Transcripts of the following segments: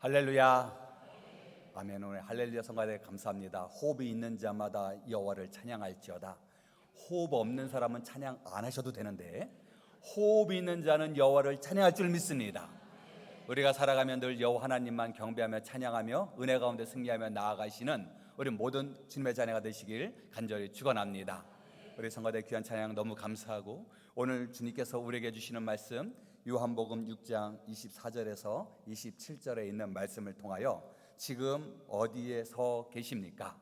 할렐루야. 아멘. 오늘 할렐루야 성가대 감사합니다. 호흡이 있는 자마다 여호와를 찬양할지어다. 호흡 없는 사람은 찬양 안 하셔도 되는데 호흡이 있는 자는 여호와를 찬양할 줄 믿습니다. 우리가 살아가면 늘 여호와 하나님만 경배하며 찬양하며 은혜 가운데 승리하며 나아가시는 우리 모든 주님의 자녀가 되시길 간절히 축원합니다. 우리 성가대 귀한 찬양 너무 감사하고, 오늘 주님께서 우리에게 주시는 말씀 요한복음 6장 24절에서 27절에 있는 말씀을 통하여 지금 어디에 서 계십니까?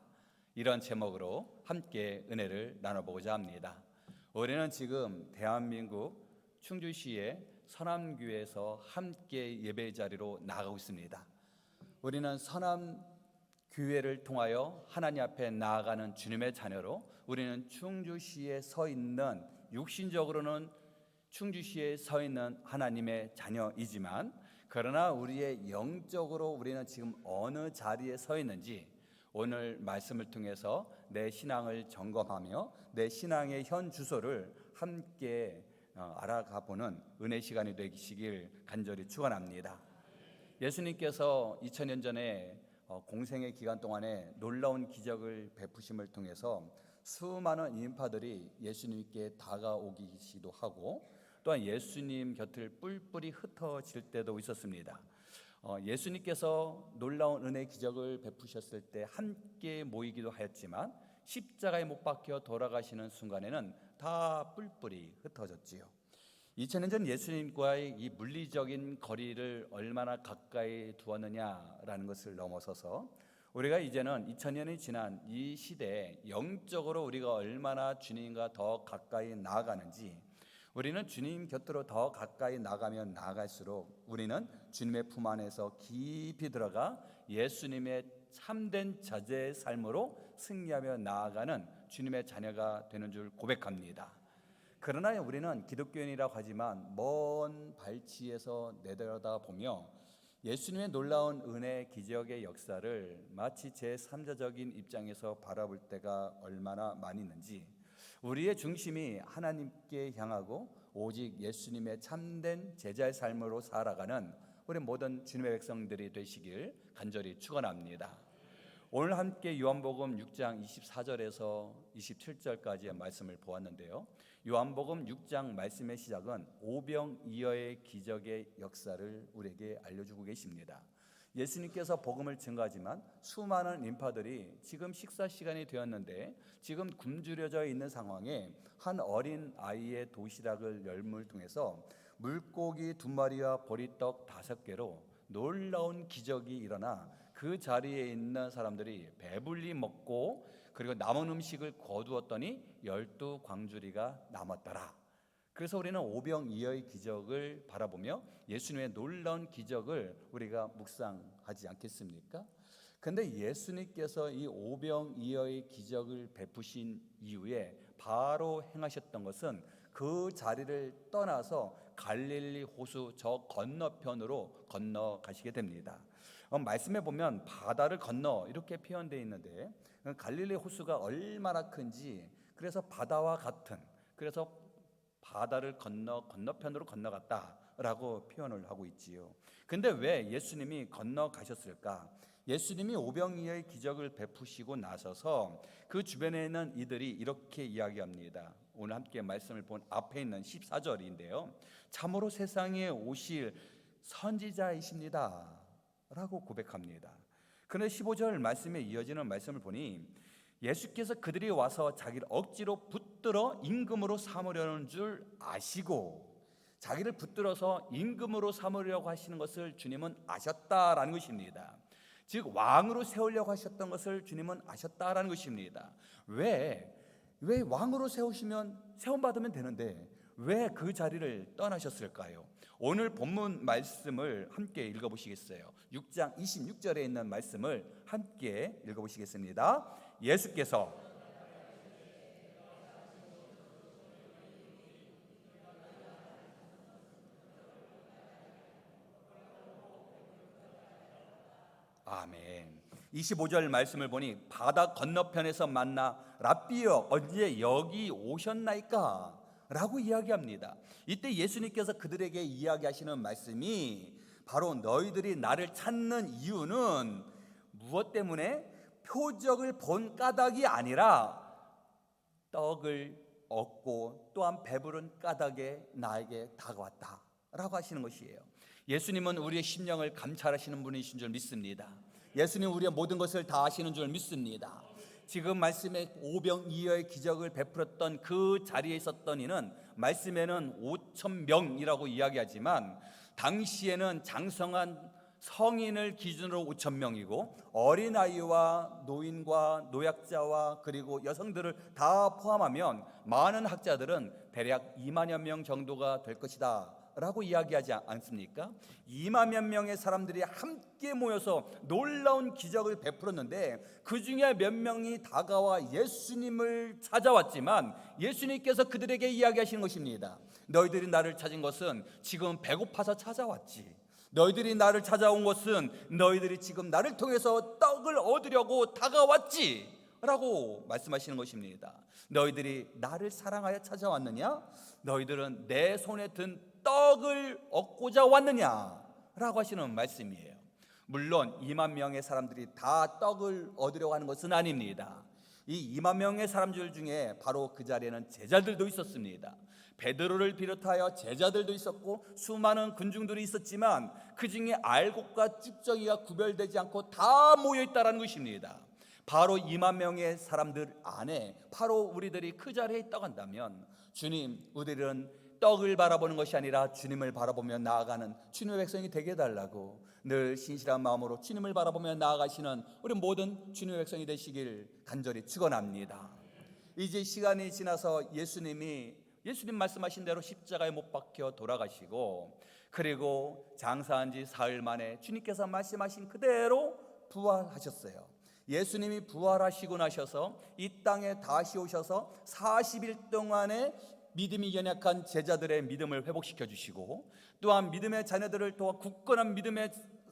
이런 제목으로 함께 은혜를 나눠보고자 합니다. 우리는 지금 대한민국 충주시의 서남교회에서 함께 예배 자리로 나아가고 있습니다. 우리는 서남교회를 통하여 하나님 앞에 나아가는 주님의 자녀로, 우리는 충주시에 서 있는, 육신적으로는 충주시에 서 있는 하나님의 자녀이지만, 그러나 우리의 영적으로 우리는 지금 어느 자리에 서 있는지 오늘 말씀을 통해서 내 신앙을 점검하며 내 신앙의 현 주소를 함께 알아가 보는 은혜 시간이 되시길 간절히 축원합니다. 예수님께서 2000년 전에 공생의 기간 동안에 놀라운 기적을 베푸심을 통해서 수많은 인파들이 예수님께 다가오기도 하고, 또한 예수님 곁을 뿔뿔이 흩어질 때도 있었습니다. 예수님께서 놀라운 은혜 기적을 베푸셨을 때 함께 모이기도 하였지만 십자가에 못 박혀 돌아가시는 순간에는 다 뿔뿔이 흩어졌지요. 2000년 전 예수님과의 이 물리적인 거리를 얼마나 가까이 두었느냐라는 것을 넘어서서 우리가 이제는 2000년이 지난 이 시대에 영적으로 우리가 얼마나 주님과 더 가까이 나아가는지, 우리는 주님 곁으로 더 가까이 나가면 나아갈수록 우리는 주님의 품 안에서 깊이 들어가 예수님의 참된 자제의 삶으로 승리하며 나아가는 주님의 자녀가 되는 줄 고백합니다. 그러나 우리는 기독교인이라고 하지만 먼 발치에서 내려다보며 예수님의 놀라운 은혜 기적의 역사를 마치 제3자적인 입장에서 바라볼 때가 얼마나 많이 있는지, 우리의 중심이 하나님께 향하고 오직 예수님의 참된 제자의 삶으로 살아가는 우리 모든 주님의 백성들이 되시길 간절히 축원합니다. 오늘 함께 요한복음 6장 24절에서 27절까지의 말씀을 보았는데요, 요한복음 6장 말씀의 시작은 오병이어의 기적의 역사를 우리에게 알려주고 계십니다. 예수님께서 복음을 증거하지만 수많은 인파들이 지금 식사 시간이 되었는데 지금 굶주려져 있는 상황에 한 어린 아이의 도시락을 열무를 통해서 물고기 2마리와 보리떡 5개로 놀라운 기적이 일어나 그 자리에 있는 사람들이 배불리 먹고, 그리고 남은 음식을 거두었더니 12광주리가 남았더라. 그래서 우리는 오병이어의 기적을 바라보며 예수님의 놀라운 기적을 우리가 묵상하지 않겠습니까? 그런데 예수님께서 이 오병이어의 기적을 베푸신 이후에 바로 행하셨던 것은 그 자리를 떠나서 갈릴리 호수 저 건너편으로 건너가시게 됩니다. 말씀에 보면 바다를 건너 이렇게 표현되어 있는데, 갈릴리 호수가 얼마나 큰지, 그래서 바다와 같은, 그래서 바다를 건너편으로 건너갔다라고 표현을 하고 있지요. 근데 왜 예수님이 건너가셨을까? 예수님이 오병이어의 기적을 베푸시고 나서서 그 주변에 있는 이들이 이렇게 이야기합니다. 오늘 함께 말씀을 본 앞에 있는 14절인데요, 참으로 세상에 오실 선지자이십니다 라고 고백합니다. 그런데 15절 말씀에 이어지는 말씀을 보니 예수께서 그들이 와서 자기를 억지로 붙들어 임금으로 삼으려는 줄 아시고, 자기를 붙들어서 임금으로 삼으려고 하시는 것을 주님은 아셨다라는 것입니다. 즉 왕으로 세우려고 하셨던 것을 주님은 아셨다라는 것입니다. 왜 왕으로 세움받으면 되는데 왜 그 자리를 떠나셨을까요? 오늘 본문 말씀을 함께 읽어보시겠어요? 6장 26절에 있는 말씀을 함께 읽어보시겠습니다. 예수께서 아멘. 25절 말씀을 보니 바다 건너편에서 만나 랍비여 언제 여기 오셨나이까? 라고 이야기합니다. 이때 예수님께서 그들에게 이야기하시는 말씀이 바로 너희들이 나를 찾는 이유는 무엇 때문에? 표적을 본 까닭이 아니라 떡을 얻고 또한 배부른 까닭에 나에게 다가왔다 라고 하시는 것이에요. 예수님은 우리의 심령을 감찰하시는 분이신 줄 믿습니다. 예수님 우리의 모든 것을 다 아시는 줄 믿습니다. 지금 말씀에 오병이어의 기적을 베풀었던 그 자리에 있었던 이는 말씀에는 5,000명이라고 이야기하지만 당시에는 장성한 성인을 기준으로 5,000명이고 어린아이와 노인과 노약자와 그리고 여성들을 다 포함하면 많은 학자들은 대략 2만여 명 정도가 될 것이다 라고 이야기하지 않습니까? 2만여 명의 사람들이 함께 모여서 놀라운 기적을 베풀었는데 그 중에 몇 명이 다가와 예수님을 찾아왔지만 예수님께서 그들에게 이야기하시는 것입니다. 너희들이 나를 찾은 것은 지금 배고파서 찾아왔지. 너희들이 나를 찾아온 것은 너희들이 지금 나를 통해서 떡을 얻으려고 다가왔지 라고 말씀하시는 것입니다. 너희들이 나를 사랑하여 찾아왔느냐? 너희들은 내 손에 든 떡을 얻고자 왔느냐? 라고 하시는 말씀이에요. 물론 2만 명의 사람들이 다 떡을 얻으려고 하는 것은 아닙니다. 이 2만 명의 사람들 중에 바로 그 자리에는 제자들도 있었습니다. 베드로를 비롯하여 제자들도 있었고 수많은 군중들이 있었지만 그 중에 알곡과 쭉정이가 구별되지 않고 다 모여있다는 것입니다. 바로 2만 명의 사람들 안에 바로 우리들이 그 자리에 있다고 한다면 주님, 우리들은 떡을 바라보는 것이 아니라 주님을 바라보며 나아가는 주님의 백성이 되게 해달라고 늘 신실한 마음으로 주님을 바라보며 나아가시는 우리 모든 주님의 백성이 되시길 간절히 축원합니다. 이제 시간이 지나서 예수님 말씀하신 대로 십자가에 못 박혀 돌아가시고 그리고 장사한 지 사흘 만에 주님께서 말씀하신 그대로 부활하셨어요. 예수님이 부활하시고 나셔서 이 땅에 다시 오셔서 40일 동안에 믿음이 연약한 제자들의 믿음을 회복시켜 주시고 또한 믿음의 자녀들을 또 굳건한 믿음의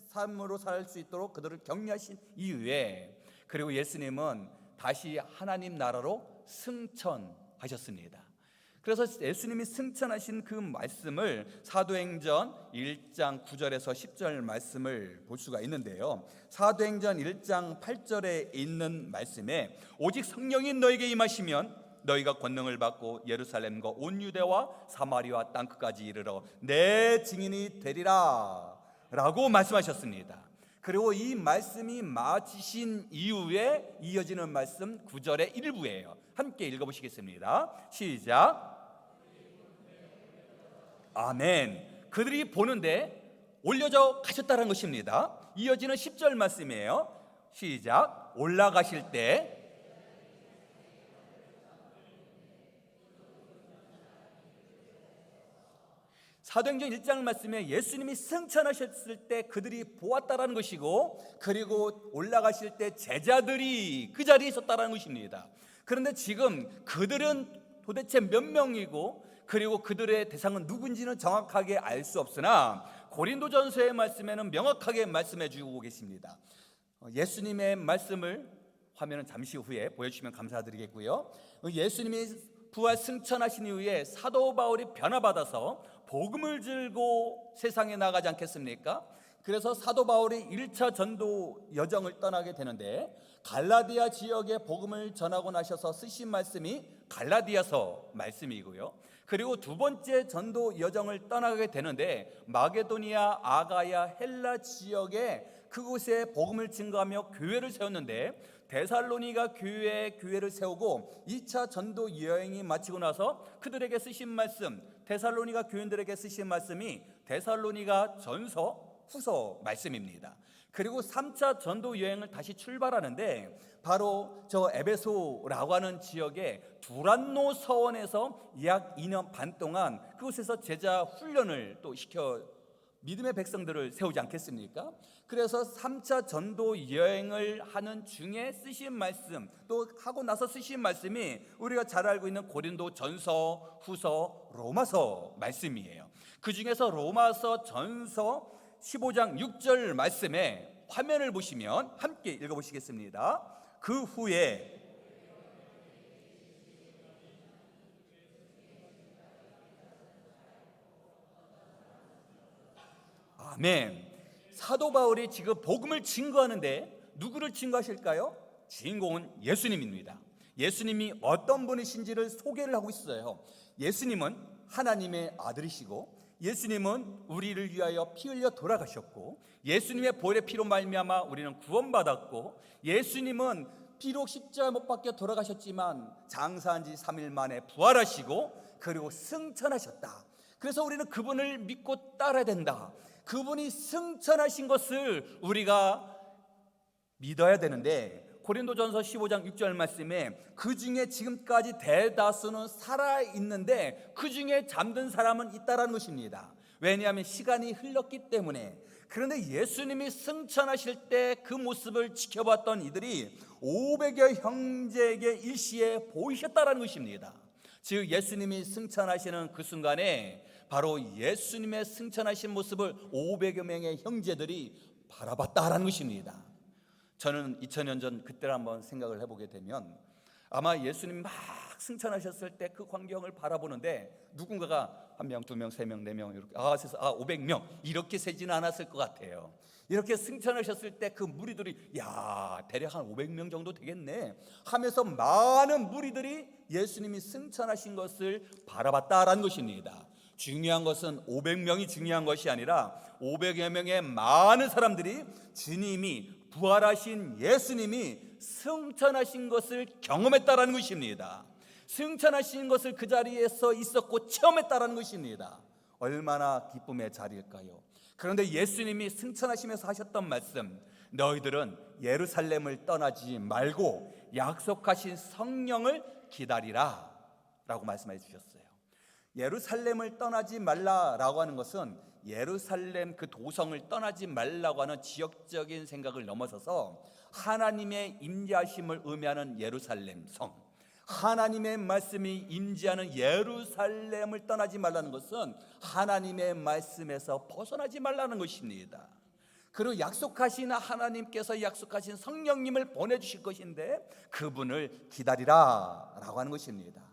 삶으로 살 수 있도록 그들을 격려하신 이후에 그리고 예수님은 다시 하나님 나라로 승천하셨습니다. 그래서 예수님이 승천하신 그 말씀을 사도행전 1장 9절에서 10절 말씀을 볼 수가 있는데요. 사도행전 1장 8절에 있는 말씀에 오직 성령이 너에게 임하시면 너희가 권능을 받고 예루살렘과 온 유대와 사마리아 땅끝까지 이르러 내 증인이 되리라 라고 말씀하셨습니다. 그리고 이 말씀이 마치신 이후에 이어지는 말씀 9절의 일부예요. 함께 읽어보시겠습니다. 시작. 아멘. 그들이 보는데 올려져 가셨다는 것입니다. 이어지는 10절 말씀이에요. 시작. 올라가실 때 사도행전 1장 말씀에 예수님이 승천하셨을 때 그들이 보았다라는 것이고 그리고 올라가실 때 제자들이 그 자리에 있었다라는 것입니다. 그런데 지금 그들은 도대체 몇 명이고 그리고 그들의 대상은 누군지는 정확하게 알 수 없으나 고린도전서의 말씀에는 명확하게 말씀해 주고 계십니다. 예수님의 말씀을 화면은 잠시 후에 보여주시면 감사드리겠고요. 예수님이 부활 승천하신 이후에 사도 바울이 변화받아서 복음을 들고 세상에 나가지 않겠습니까? 그래서 사도 바울이 1차 전도 여정을 떠나게 되는데 갈라디아 지역에 복음을 전하고 나셔서 쓰신 말씀이 갈라디아서 말씀이고요. 그리고 두 번째 전도 여정을 떠나게 되는데 마게도니아, 아가야, 헬라 지역에 그곳에 복음을 증거하며 교회를 세웠는데 데살로니가 교회를 세우고 2차 전도 여행이 마치고 나서 그들에게 쓰신 말씀, 데살로니가 교인들에게 쓰신 말씀이 데살로니가 전서, 후서 말씀입니다. 그리고 3차 전도 여행을 다시 출발하는데 바로 저 에베소라고 하는 지역의 두란노 서원에서 약 2년 반 동안 그곳에서 제자 훈련을 또 시켜 믿음의 백성들을 세우지 않겠습니까? 그래서 3차 전도 여행을 하는 중에 쓰신 말씀 또 하고 나서 쓰신 말씀이 우리가 잘 알고 있는 고린도 전서, 후서, 로마서 말씀이에요. 그 중에서 로마서 전서 15장 6절 말씀에 화면을 보시면 함께 읽어보시겠습니다. 그 후에 아멘. 사도 바울이 지금 복음을 증거하는데 누구를 증거하실까요? 주인공은 예수님입니다. 예수님이 어떤 분이신지를 소개를 하고 있어요. 예수님은 하나님의 아들이시고, 예수님은 우리를 위하여 피 흘려 돌아가셨고, 예수님의 보혈의 피로 말미암아 우리는 구원받았고, 예수님은 비록 십자가 못 박혀 돌아가셨지만 장사한 지 3일 만에 부활하시고 그리고 승천하셨다. 그래서 우리는 그분을 믿고 따라야 된다. 그분이 승천하신 것을 우리가 믿어야 되는데, 고린도전서 15장 6절 말씀에 그 중에 지금까지 대다수는 살아있는데 그 중에 잠든 사람은 있다라는 것입니다. 왜냐하면 시간이 흘렀기 때문에. 그런데 예수님이 승천하실 때 그 모습을 지켜봤던 이들이 500여 형제에게 일시에 보이셨다라는 것입니다. 즉 예수님이 승천하시는 그 순간에 바로 예수님의 승천하신 모습을 500여 명의 형제들이 바라봤다라는 것입니다. 저는 2000년 전 그때를 한번 생각을 해보게 되면 아마 예수님 막 승천하셨을 때 그 광경을 바라보는데 누군가가 1명, 2명, 3명, 4명 이렇게 500명 이렇게 세지는 않았을 것 같아요. 이렇게 승천하셨을 때 그 무리들이 대략 한 500명 정도 되겠네 하면서 많은 무리들이 예수님이 승천하신 것을 바라봤다라는 것입니다. 중요한 것은 500명이 중요한 것이 아니라 500여 명의 많은 사람들이 주님이 부활하신 예수님이 승천하신 것을 경험했다라는 것입니다. 승천하신 것을 그 자리에서 있었고 체험했다라는 것입니다. 얼마나 기쁨의 자리일까요? 그런데 예수님이 승천하시면서 하셨던 말씀, 너희들은 예루살렘을 떠나지 말고 약속하신 성령을 기다리라 라고 말씀해 주셨어요. 예루살렘을 떠나지 말라라고 하는 것은 예루살렘 그 도성을 떠나지 말라고 하는 지역적인 생각을 넘어서서 하나님의 임재하심을 의미하는 예루살렘 성, 하나님의 말씀이 임재하는 예루살렘을 떠나지 말라는 것은 하나님의 말씀에서 벗어나지 말라는 것입니다. 그리고 약속하신 하나님께서 약속하신 성령님을 보내주실 것인데 그분을 기다리라 라고 하는 것입니다.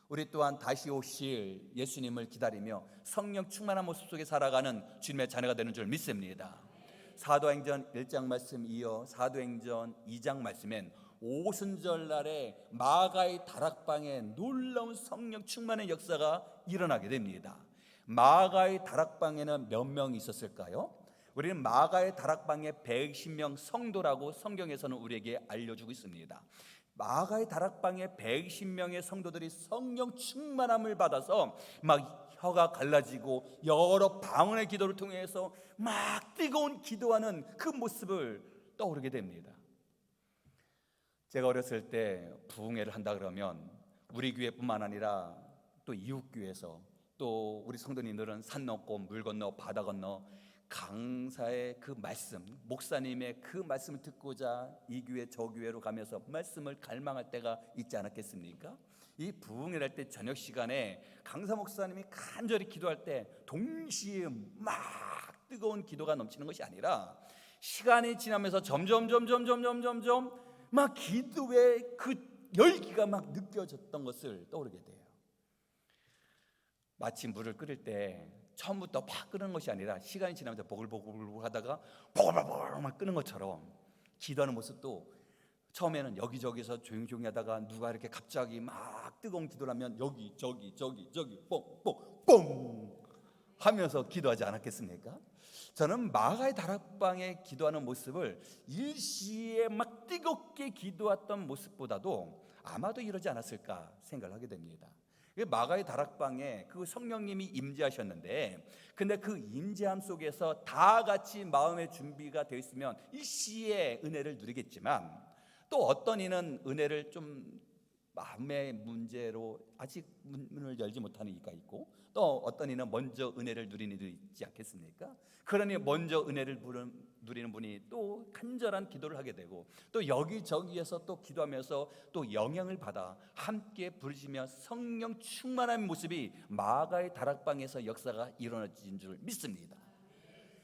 우리 또한 다시 오실 예수님을 기다리며 성령 충만한 모습 속에 살아가는 주님의 자녀가 되는 줄 믿습니다. 사도행전 1장 말씀 이어 사도행전 2장 말씀엔 오순절 날에 마가의 다락방에 놀라운 성령 충만의 역사가 일어나게 됩니다. 마가의 다락방에는 몇 명이 있었을까요? 우리는 마가의 다락방에 120명 성도라고 성경에서는 우리에게 알려주고 있습니다. 마가의 다락방에 120명의 성도들이 성령 충만함을 받아서 막 혀가 갈라지고 여러 방언의 기도를 통해서 막 뜨거운 기도하는 그 모습을 떠오르게 됩니다. 제가 어렸을 때 부흥회를 한다 그러면 우리 교회뿐만 아니라 또 이웃 교회에서 또 우리 성도님들은 산 넘고 물 건너 바다 건너 강사의 그 말씀, 목사님의 그 말씀을 듣고자 이 교회 저 교회로 가면서 말씀을 갈망할 때가 있지 않았겠습니까? 이 부흥회를 할 때 저녁 시간에 강사 목사님이 간절히 기도할 때 동시에 막 뜨거운 기도가 넘치는 것이 아니라 시간이 지나면서 점점 막 기도의 그 열기가 막 느껴졌던 것을 떠오르게 돼요. 마치 물을 끓일 때 처음부터 팍 끓는 것이 아니라 시간이 지나면서 보글보글 하다가 보글보글 막 끓는 것처럼 기도하는 모습도 처음에는 여기저기서 조용히 하다가 누가 이렇게 갑자기 막 뜨거운 기도를 하면 여기 저기 뽕뽕뽕 하면서 기도하지 않았겠습니까? 저는 마가의 다락방에 기도하는 모습을 일시에 막 뜨겁게 기도했던 모습보다도 아마도 이러지 않았을까 생각을 하게 됩니다. 마가의 다락방에 그 성령님이 임재하셨는데, 근데 그 임재함 속에서 다 같이 마음의 준비가 되어 있으면 일시에 은혜를 누리겠지만, 또 어떤 이는 은혜를 좀 마음의 문제로 아직 문을 열지 못하는 이가 있고, 또 어떤 이는 먼저 은혜를 누리는 이도 있지 않겠습니까? 그러니 먼저 은혜를 누리는 분이 또 간절한 기도를 하게 되고, 또 여기저기에서 또 기도하면서 또 영향을 받아 함께 부르시며 성령 충만한 모습이 마가의 다락방에서 역사가 일어나진 줄 믿습니다.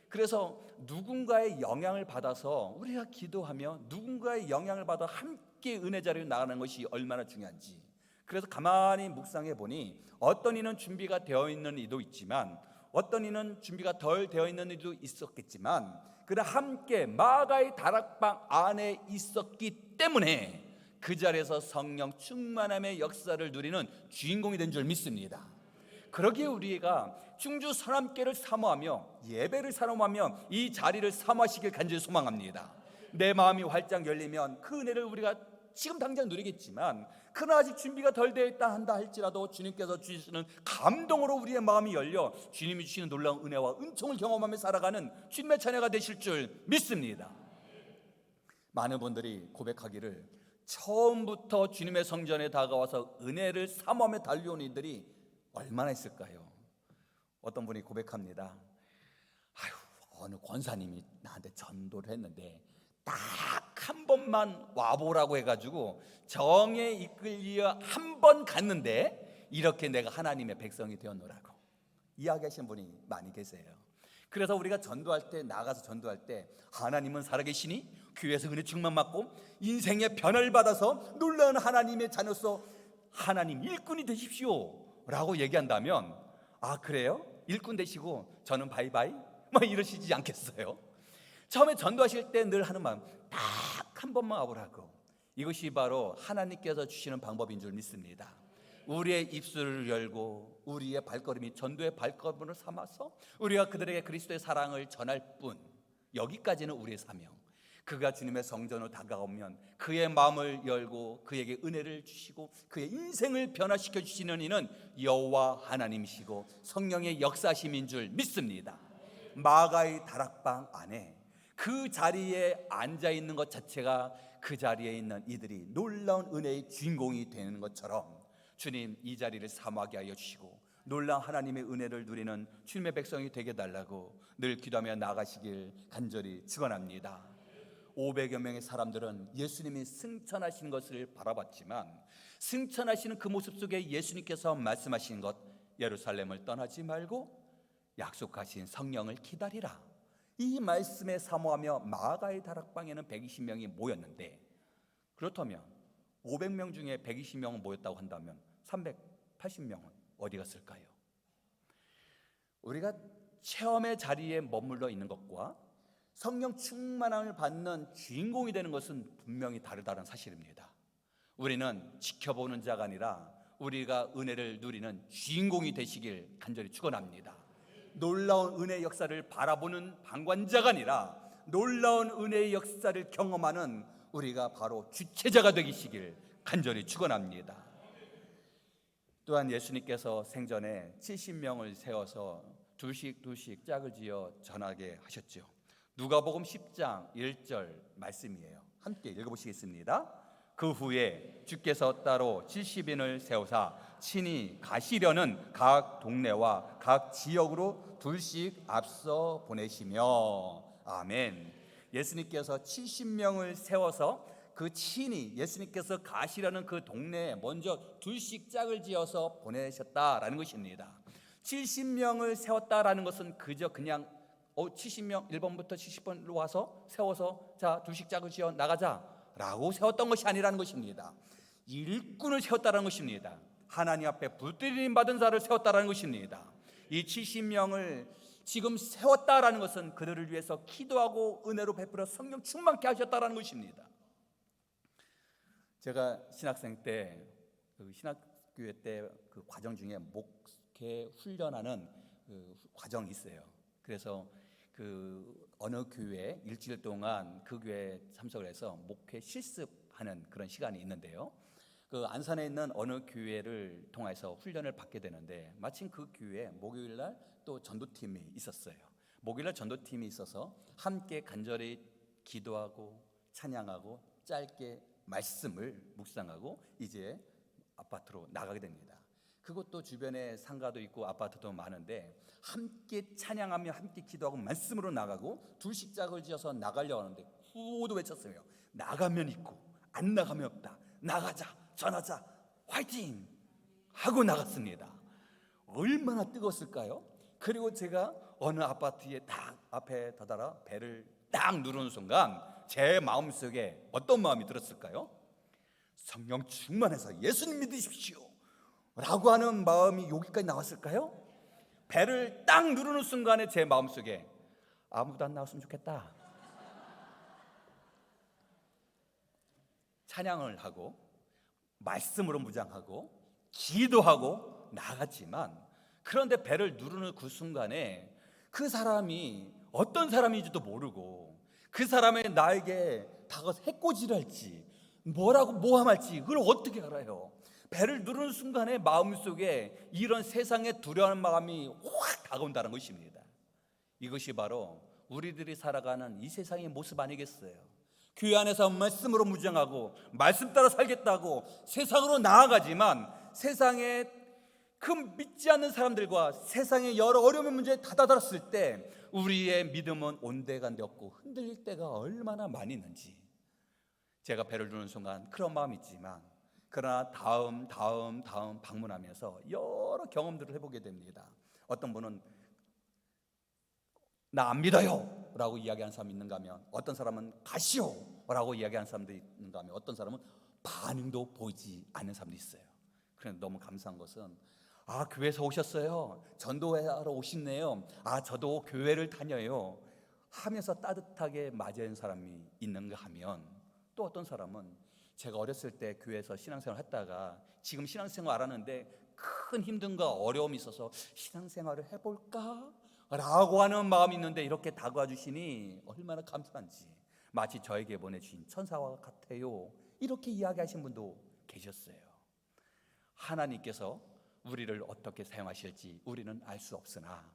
그래서 누군가의 영향을 받아서 우리가 기도하며 누군가의 영향을 받아 함께 은혜 자리로 나가는 것이 얼마나 중요한지, 그래서 가만히 묵상해 보니 어떤 이는 준비가 되어 있는 이도 있지만 어떤 이는 준비가 덜 되어 있는 이도 있었겠지만 그를 함께 마가의 다락방 안에 있었기 때문에 그 자리에서 성령 충만함의 역사를 누리는 주인공이 된 줄 믿습니다. 그러기에 우리가 충주 선함교회를 사모하며 예배를 사모하며 이 자리를 사모하시길 간절히 소망합니다. 내 마음이 활짝 열리면 그 은혜를 우리가 지금 당장 누리겠지만 그러나 아직 준비가 덜 되어 있다 한다 할지라도 주님께서 주시는 감동으로 우리의 마음이 열려 주님이 주시는 놀라운 은혜와 은총을 경험하며 살아가는 주님의 자녀가 되실 줄 믿습니다. 많은 분들이 고백하기를 처음부터 주님의 성전에 다가와서 은혜를 사모하며 달려온 이들이 얼마나 있을까요? 어떤 분이 고백합니다. 어느 권사님이 나한테 전도를 했는데 딱 한 번만 와보라고 해가지고 정에 이끌려 한 번 갔는데 이렇게 내가 하나님의 백성이 되었노라고 이야기하시는 분이 많이 계세요. 그래서 우리가 전도할 때, 나가서 전도할 때 하나님은 살아계시니 교회에서 은혜 충만 받고 인생의 변화를 받아서 놀라운 하나님의 자녀로서 하나님 일꾼이 되십시오 라고 얘기한다면 아 그래요? 일꾼 되시고 저는 바이바이? 뭐 이러시지 않겠어요? 처음에 전도하실 때 늘 하는 마음 딱 한 번만 와보라고. 이것이 바로 하나님께서 주시는 방법인 줄 믿습니다. 우리의 입술을 열고 우리의 발걸음이 전도의 발걸음을 삼아서 우리가 그들에게 그리스도의 사랑을 전할 뿐, 여기까지는 우리의 사명. 그가 주님의 성전으로 다가오면 그의 마음을 열고 그에게 은혜를 주시고 그의 인생을 변화시켜 주시는 이는 여호와 하나님이시고 성령의 역사심인 줄 믿습니다. 마가의 다락방 안에 그 자리에 앉아 있는 것 자체가 그 자리에 있는 이들이 놀라운 은혜의 주인공이 되는 것처럼 주님 이 자리를 사모하게 하여 주시고 놀라운 하나님의 은혜를 누리는 주님의 백성이 되게 달라고 늘 기도하며 나가시길 간절히 축원합니다. 500여 명의 사람들은 예수님이 승천하신 것을 바라봤지만 승천하시는 그 모습 속에 예수님께서 말씀하신 것, 예루살렘을 떠나지 말고 약속하신 성령을 기다리라, 이 말씀에 사모하며 마가의 다락방에는 120명이 모였는데, 그렇다면 500명 중에 120명은 모였다고 한다면 380명은 어디 갔을까요? 우리가 체험의 자리에 머물러 있는 것과 성령 충만함을 받는 주인공이 되는 것은 분명히 다르다는 사실입니다. 우리는 지켜보는 자가 아니라 우리가 은혜를 누리는 주인공이 되시길 간절히 축원합니다. 놀라운 은혜의 역사를 바라보는 방관자가 아니라 놀라운 은혜의 역사를 경험하는 우리가 바로 주체자가 되시길 간절히 축원합니다. 또한 예수님께서 생전에 70명을 세워서 둘씩 짝을 지어 전하게 하셨죠. 누가복음 10장 1절 말씀이에요. 함께 읽어보시겠습니다. 그 후에 주께서 따로 70인을 세우사 친히 가시려는 각 동네와 각 지역으로 둘씩 앞서 보내시며. 아멘. 예수님께서 70명을 세워서 그 친히 예수님께서 가시려는 그 동네에 먼저 둘씩 짝을 지어서 보내셨다라는 것입니다. 70명을 세웠다라는 것은 그냥 70명 1번부터 70번으로 와서 세워서 자 둘씩 짝을 지어 나가자라고 세웠던 것이 아니라는 것입니다. 일꾼을 세웠다는 것입니다. 하나님 앞에 불들림 받은 자를 세웠다는 것입니다. 이 70명을 지금 세웠다라는 것은 그들을 위해서 기도하고 은혜로 베풀어 성령 충만케 하셨다라는 것입니다. 제가 신학생 때 신학교회 때 그 과정 중에 목회 훈련하는 그 과정이 있어요. 그래서 그 어느 교회 일주일 동안 그 교회에 참석을 해서 목회 실습하는 그런 시간이 있는데요. 그 안산에 있는 어느 교회를 통해서 훈련을 받게 되는데 마침 그 교회에 목요일 날 또 전도팀이 있었어요. 목요일 날 전도팀이 있어서 함께 간절히 기도하고 찬양하고 짧게 말씀을 묵상하고 이제 아파트로 나가게 됩니다. 그것도 주변에 상가도 있고 아파트도 많은데 함께 찬양하며 함께 기도하고 말씀으로 나가고 둘씩 짝을 지어서 나가려고 하는데 구호도 외쳤어요. 나가면 있고 안 나가면 없다. 나가자, 전하자, 화이팅! 하고 나갔습니다. 얼마나 뜨거웠을까요? 그리고 제가 어느 아파트에 딱 앞에 다다라 배를 딱 누르는 순간 제 마음속에 어떤 마음이 들었을까요? 성령 충만해서 예수님 믿으십시오 라고 하는 마음이 여기까지 나왔을까요? 배를 딱 누르는 순간에 제 마음속에 아무도 안 나왔으면 좋겠다. 찬양을 하고 말씀으로 무장하고 기도하고 나갔지만, 그런데 배를 누르는 그 순간에 그 사람이 어떤 사람인지도 모르고 그 사람이 나에게 다가서 해코지랄지 뭐라고 모함할지 그걸 어떻게 알아요? 배를 누르는 순간에 마음속에 이런 세상에 두려운 마음이 확 다가온다는 것입니다. 이것이 바로 우리들이 살아가는 이 세상의 모습 아니겠어요? 교회 안에서 말씀으로 무장하고 말씀 따라 살겠다고 세상으로 나아가지만, 세상에 그 믿지 않는 사람들과 세상의 여러 어려운 문제에 다다랐을 때 우리의 믿음은 온데간데 없고 흔들릴 때가 얼마나 많이 있는지. 제가 배를 누르는 순간 그런 마음이 있지만, 그러나 다음 방문하면서 여러 경험들을 해보게 됩니다. 어떤 분은 나 안 믿어요 라고 이야기하는 사람이 있는가 하면, 어떤 사람은 가시오 라고 이야기하는 사람도 있는가 하면, 어떤 사람은 반응도 보이지 않는 사람도 있어요. 그런데 너무 감사한 것은, 교회에서 오셨어요, 전도하러 오시네요, 저도 교회를 다녀요 하면서 따뜻하게 맞이하는 사람이 있는가 하면, 또 어떤 사람은 제가 어렸을 때 교회에서 신앙생활 했다가 지금 신앙생활 안 하는데 큰 힘듦과 어려움이 있어서 신앙생활을 해볼까? 라고 하는 마음이 있는데 이렇게 다가와 주시니 얼마나 감사한지, 마치 저에게 보내주신 천사와 같아요 이렇게 이야기하신 분도 계셨어요. 하나님께서 우리를 어떻게 사용하실지 우리는 알 수 없으나,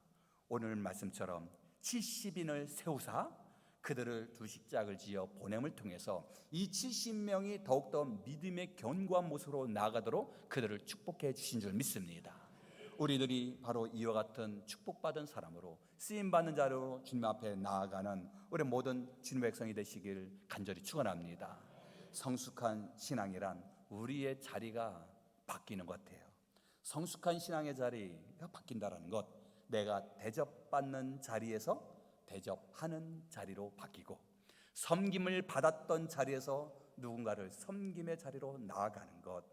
오늘 말씀처럼 70인을 세우사 그들을 두 식작을 지어 보냄을 통해서 이 70명이 더욱더 믿음의 견고한 모습으로 나아가도록 그들을 축복해 주신 줄 믿습니다. 우리들이 바로 이와 같은 축복받은 사람으로 쓰임받는 자로 주님 앞에 나아가는 우리 모든 주님의 백성이 되시길 간절히 축원합니다. 성숙한 신앙이란 우리의 자리가 바뀌는 것 같아요. 성숙한 신앙의 자리가 바뀐다는 것, 내가 대접받는 자리에서 대접하는 자리로 바뀌고, 섬김을 받았던 자리에서 누군가를 섬김의 자리로 나아가는 것,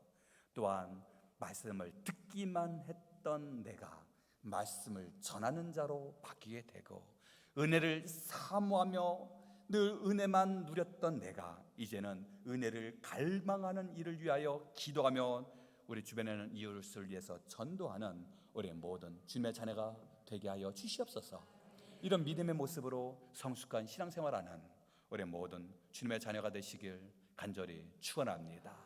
또한 말씀을 듣기만 했던 내가 말씀을 전하는 자로 바뀌게 되고, 은혜를 사모하며 늘 은혜만 누렸던 내가 이제는 은혜를 갈망하는 일을 위하여 기도하며 우리 주변에는 이웃을 위해서 전도하는 우리 모든 주님의 자녀가 되게 하여 주시옵소서. 이런 믿음의 모습으로 성숙한 신앙생활하는 우리 모든 주님의 자녀가 되시길 간절히 축원합니다.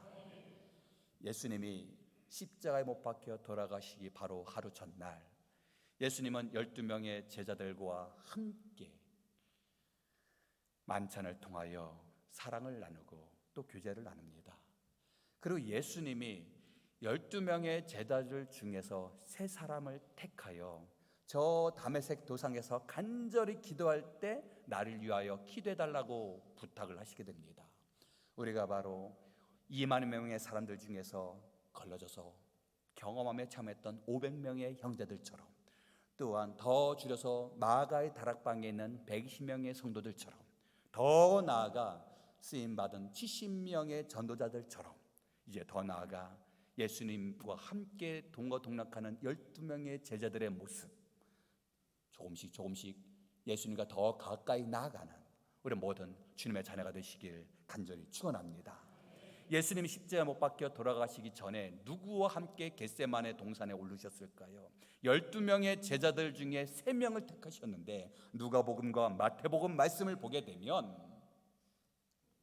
예수님이 십자가에 못 박혀 돌아가시기 바로 하루 전날, 예수님은 12명의 제자들과 함께 만찬을 통하여 사랑을 나누고 또 교제를 나눕니다. 그리고 예수님이 12명의 제자들 중에서 세 사람을 택하여 저 다메섹 도상에서 간절히 기도할 때 나를 위하여 기도해달라고 부탁을 하시게 됩니다. 우리가 바로 2만 명의 사람들 중에서 걸러져서 경험하며 참했던 500명의 형제들처럼, 또한 더 줄여서 마가의 다락방에 있는 120명의 성도들처럼, 더 나아가 쓰임받은 70명의 전도자들처럼, 이제 더 나아가 예수님과 함께 동거동락하는 12명의 제자들의 모습, 조금씩 예수님과 더 가까이 나아가는 우리 모든 주님의 자녀가 되시길 간절히 축원합니다. 예수님이 십자가에 못 박혀 돌아가시기 전에 누구와 함께 겟세마네 동산에 오르셨을까요? 12명의 제자들 중에 3명을 택하셨는데, 누가복음과 마태복음 말씀을 보게 되면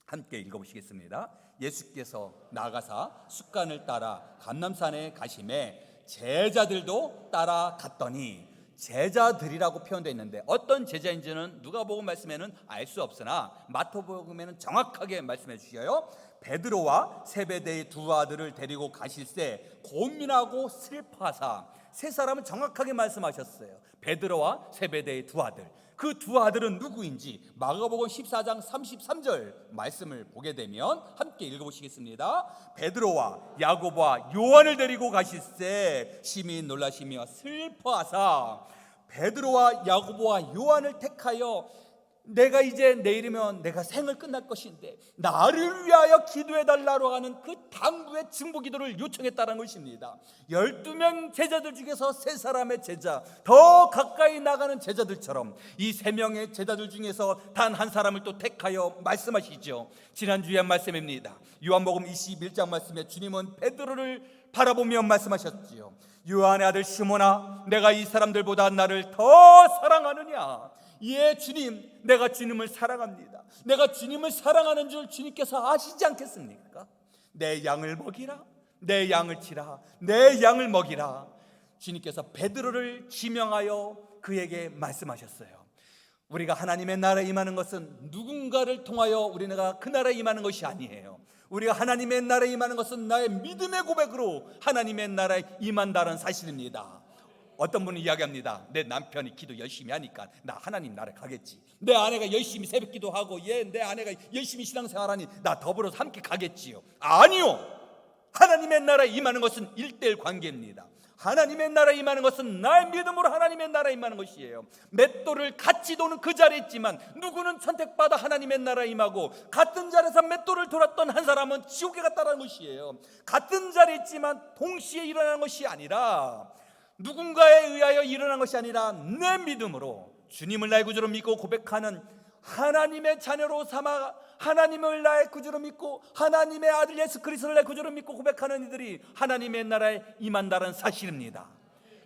함께 읽어보시겠습니다. 예수께서 나가사 숫간을 따라 감람산에 가심에 제자들도 따라갔더니, 제자들이라고 표현되어 있는데 어떤 제자인지는 누가복음 말씀에는 알 수 없으나 마태복음에는 정확하게 말씀해 주셔요. 베드로와 세베대의 두 아들을 데리고 가실새 고민하고 슬퍼하사, 세 사람은 정확하게 말씀하셨어요. 베드로와 세베대의 두 아들, 그 두 아들은 누구인지 마가복음 14장 33절 말씀을 보게 되면 함께 읽어보시겠습니다. 베드로와 야고보와 요한을 데리고 가실새 심히 놀라시며 슬퍼하사, 베드로와 야고보와 요한을 택하여 내가 이제 내일이면 내가 생을 끝날 것인데 나를 위하여 기도해달라고 하는 그 당부의 증보 기도를 요청했다는 것입니다. 12명 제자들 중에서 3사람의 제자, 더 가까이 나가는 제자들처럼 이 3명의 제자들 중에서 단 한 사람을 또 택하여 말씀하시죠. 지난주에 한 말씀입니다. 요한복음 21장 말씀에 주님은 베드로를 바라보며 말씀하셨지요. 요한의 아들 시몬아, 내가 이 사람들보다 나를 더 사랑하느냐? 예, 주님, 내가 주님을 사랑합니다. 내가 주님을 사랑하는 줄 주님께서 아시지 않겠습니까? 내 양을 먹이라, 내 양을 치라, 내 양을 먹이라. 주님께서 베드로를 지명하여 그에게 말씀하셨어요. 우리가 하나님의 나라에 임하는 것은 누군가를 통하여 우리가 그 나라에 임하는 것이 아니에요. 우리가 하나님의 나라에 임하는 것은 나의 믿음의 고백으로 하나님의 나라에 임한다는 사실입니다. 어떤 분은 이야기합니다. 내 남편이 기도 열심히 하니까 나 하나님 나라에 가겠지. 내 아내가 열심히 새벽 기도하고 내 아내가 열심히 신앙생활하니 나 더불어서 함께 가겠지요. 아니요, 하나님의 나라에 임하는 것은 1:1 관계입니다. 하나님의 나라에 임하는 것은 나의 믿음으로 하나님의 나라에 임하는 것이에요. 맷돌을 같이 도는 그 자리에 있지만 누구는 선택받아 하나님의 나라에 임하고, 같은 자리에서 맷돌을 돌았던 한 사람은 지옥에 갔다는 것이에요. 같은 자리에 있지만 동시에 일어나는 것이 아니라, 누군가에 의하여 일어난 것이 아니라 내 믿음으로 주님을 나의 구주로 믿고 고백하는 하나님의 자녀로 삼아 하나님을 나의 구주로 믿고 하나님의 아들 예수 그리스도를 나의 구주로 믿고 고백하는 이들이 하나님의 나라에 임한다는 사실입니다.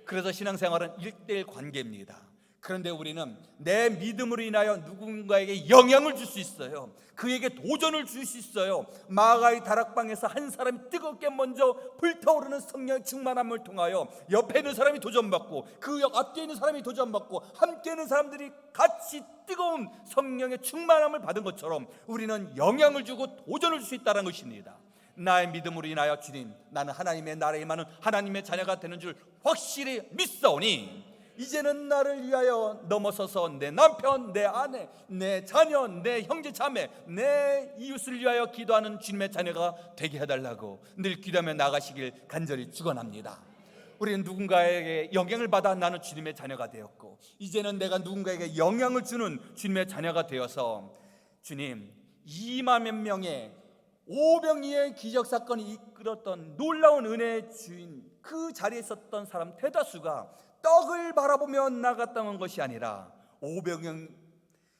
그래서 신앙생활은 1:1 관계입니다. 그런데 우리는 내 믿음으로 인하여 누군가에게 영향을 줄 수 있어요. 그에게 도전을 줄 수 있어요. 마가의 다락방에서 한 사람이 뜨겁게 먼저 불타오르는 성령의 충만함을 통하여 옆에 있는 사람이 도전받고, 그 앞에 있는 사람이 도전받고, 함께 있는 사람들이 같이 뜨거운 성령의 충만함을 받은 것처럼 우리는 영향을 주고 도전을 줄 수 있다는 것입니다. 나의 믿음으로 인하여 주님, 나는 하나님의 나라에 임하는 하나님의 자녀가 되는 줄 확실히 믿사오니 이제는 나를 위하여 넘어서서 내 남편, 내 아내, 내 자녀, 내 형제 자매, 내 이웃을 위하여 기도하는 주님의 자녀가 되게 해달라고 늘 기도하며 나가시길 간절히 축원합니다. 우리는 누군가에게 영향을 받아 나는 주님의 자녀가 되었고, 이제는 내가 누군가에게 영향을 주는 주님의 자녀가 되어서 주님, 2만 명의 오병이의 기적사건이 이끌었던 놀라운 은혜의 주인, 그 자리에 있었던 사람 대다수가 떡을 바라보며 나갔던 것이 아니라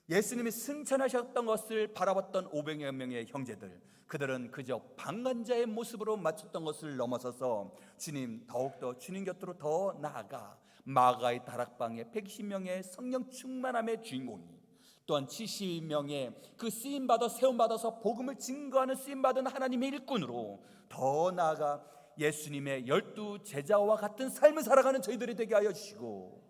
예수님이 승천하셨던 것을 바라봤던 500여 명의 형제들, 그들은 그저 방관자의 모습으로 맞췄던 것을 넘어서서 주님, 더욱더 주님 곁으로 더 나아가 마가의 다락방에 120명의 성령 충만함의 주인공이, 또한 70명의 그 쓰임받아 세움받아서 복음을 증거하는 쓰임받은 하나님의 일꾼으로 더 나아가 예수님의 12 제자와 같은 삶을 살아가는 저희들이 되게 하여 주시고,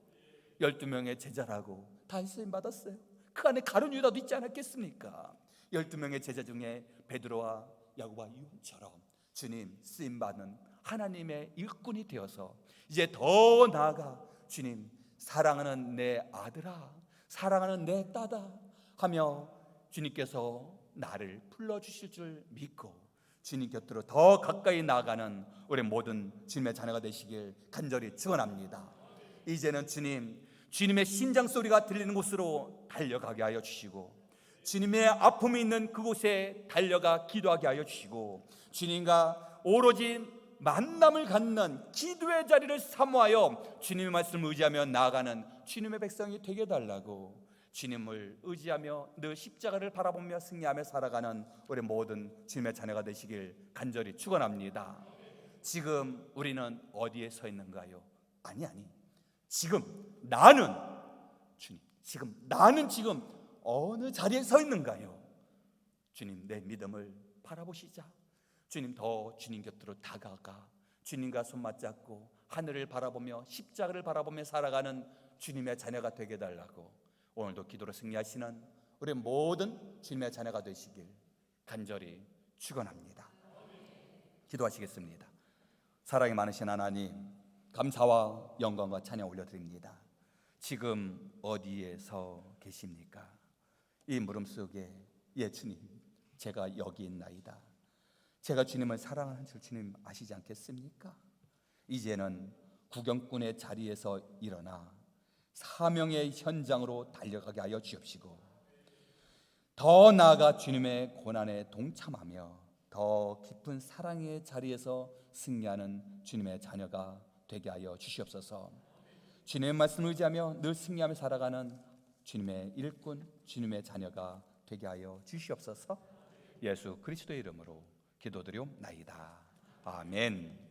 12명의 제자라고 다 쓰임받았어요. 그 안에 가룟 유다도 있지 않았겠습니까? 12명의 제자 중에 베드로와 야고보와 요한처럼 주님 쓰임받는 하나님의 일꾼이 되어서 이제 더 나아가 주님, 사랑하는 내 아들아, 사랑하는 내 딸아 하며 주님께서 나를 불러주실 줄 믿고 주님 곁으로 더 가까이 나아가는 우리 모든 주님의 자녀가 되시길 간절히 축원합니다. 이제는 주님의 심장 소리가 들리는 곳으로 달려가게 하여 주시고, 주님의 아픔이 있는 그곳에 달려가 기도하게 하여 주시고, 주님과 오로지 만남을 갖는 기도의 자리를 사모하여 주님의 말씀을 의지하며 나아가는 주님의 백성이 되게 달라고, 주님을 의지하며 늘 십자가를 바라보며 승리하며 살아가는 우리 모든 주님의 자녀가 되시길 간절히 축원합니다. 지금 우리는 어디에 서 있는가요? 아니, 지금 나는 지금 어느 자리에 서 있는가요? 주님, 내 믿음을 바라보시자. 주님, 더 주님 곁으로 다가가 주님과 손 맞잡고 하늘을 바라보며 십자가를 바라보며 살아가는 주님의 자녀가 되게 달라고 오늘도 기도로 승리하시는 우리 모든 주님의 자녀가 되시길 간절히 축원합니다. 기도하시겠습니다. 사랑이 많으신 하나님, 감사와 영광과 찬양 올려드립니다. 지금 어디에서 계십니까? 이 물음 속에 주님, 제가 여기 있나이다. 제가 주님을 사랑하는 줄 주님 아시지 않겠습니까? 이제는 구경꾼의 자리에서 일어나 사명의 현장으로 달려가게 하여 주옵시고, 더 나아가 주님의 고난에 동참하며 더 깊은 사랑의 자리에서 승리하는 주님의 자녀가 되게 하여 주시옵소서. 주님의 말씀을 의지하며 늘 승리하며 살아가는 주님의 일꾼, 주님의 자녀가 되게 하여 주시옵소서. 예수 그리스도의 이름으로 기도드리옵나이다. 아멘.